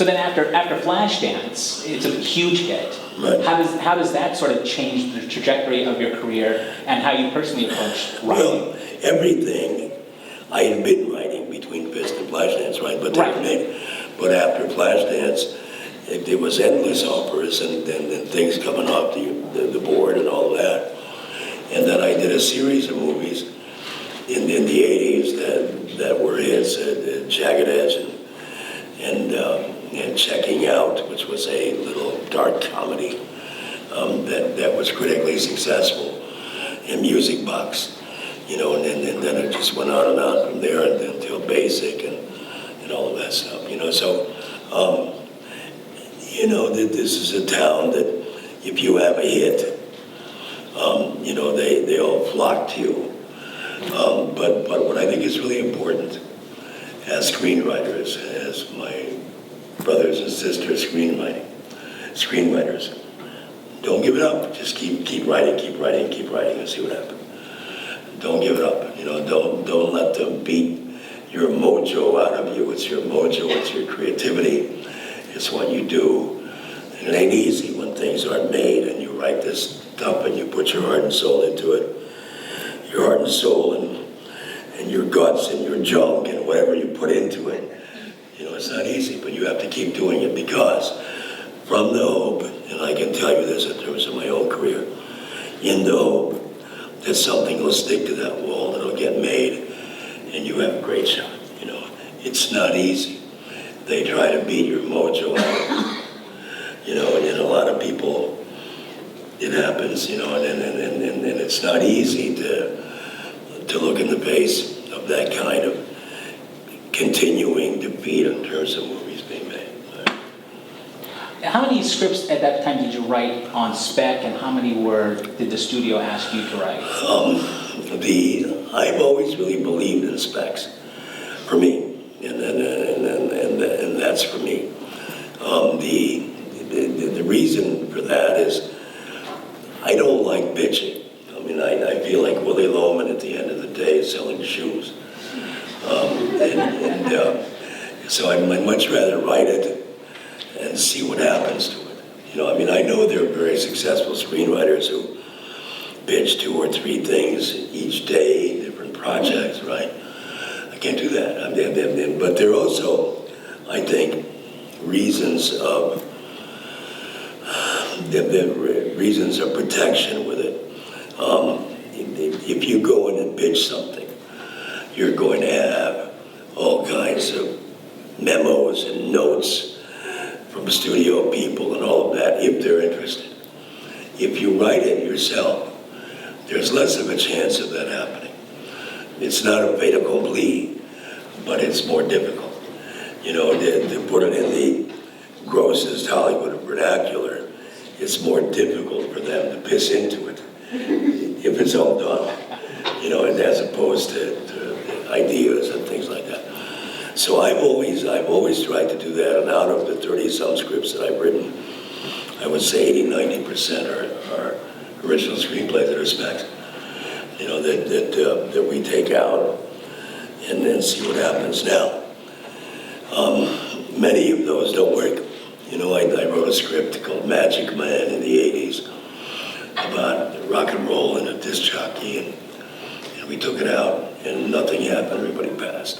So then after Flashdance, it's a huge hit. Right. How does that sort of change the trajectory of your career and how you personally approach writing? Well, everything, I had been writing between Fist and Flashdance, right? But but after Flashdance, there was endless offers and things coming off the board and all of that. And then I did a series of movies in the 80s that were hits, Jagged Edge and Checking Out, which was a little dark comedy that was critically successful, and Music Box, and then it just went on and on from there until Basic and all of that stuff, So, this is a town that if you have a hit, they all flock to you. But what I think is really important as screenwriters, as my brothers and sisters screenwriters, don't give it up. Just keep writing, and see what happens. Don't give it up. Don't let them beat your mojo out of you. It's your mojo. It's your creativity. It's what you do. And it ain't easy when things aren't made and you write this stuff and you put your heart and soul into it. Your heart and soul and your guts and your junk and whatever you put into it. It's not easy, but you have to keep doing it because from the hope, and I can tell you this in terms of my own career, in the hope that something will stick to that wall, that'll get made, and you have a great shot. It's not easy. They try to beat your mojo out. And a lot of people, it happens, and it's not easy to look in the face of that kind of continuing defeat in terms of movies being made. How many scripts at that time did you write on Spec, and how many did the studio ask you to write? I've always really believed in specs, for me, and that's for me. The reason for that is I don't like bitching. I feel like Willie Loman at the end of the day selling shoes. So I'd much rather write it and see what happens to it. I know there are very successful screenwriters who pitch 2 or 3 things each day, different projects, right? I can't do that. But there are also, I think, reasons of protection with it. If you go in and pitch something, you're going to have all kinds of memos and notes from studio people and all of that, if they're interested. If you write it yourself, there's less of a chance of that happening. It's not a fait accompli, but it's more difficult. To put it in the grossest Hollywood vernacular, it's more difficult for them to piss into it if it's all done, as opposed to ideas and things like that. So I've always tried to do that, and out of the 30-some scripts that I've written, I would say 80-90% are original screenplays that are specs, that we take out and then see what happens. Now, many of those don't work. I wrote a script called Magic Man in the 80s about rock and roll and a disc jockey, and we took it out, and nothing happened. Everybody passed.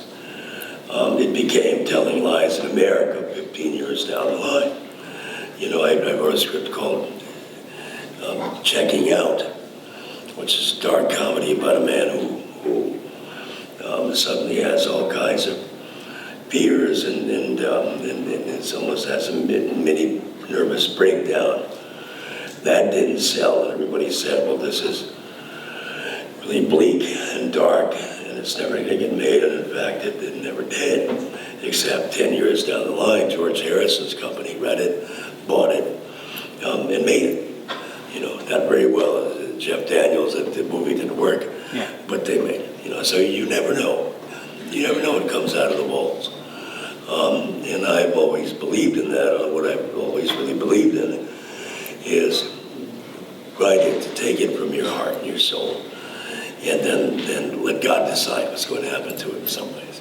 It became Telling Lies in America 15 years down the line. I wrote a script called Checking Out, which is a dark comedy about a man who suddenly has all kinds of fears and it's almost has a mini nervous breakdown. That didn't sell, and everybody said, well, this is really bleak and dark, and it's never going to get made, and in fact, it never did, except 10 years down the line, George Harrison's company read it, bought it, and made it. Not very well. Jeff Daniels, the movie didn't work, but they made it. So you never know. You never know what comes out of the walls. And I've always believed in that. What I've always really believed in is writing to take it from your heart and your soul, and then let God decide what's going to happen to it in some ways.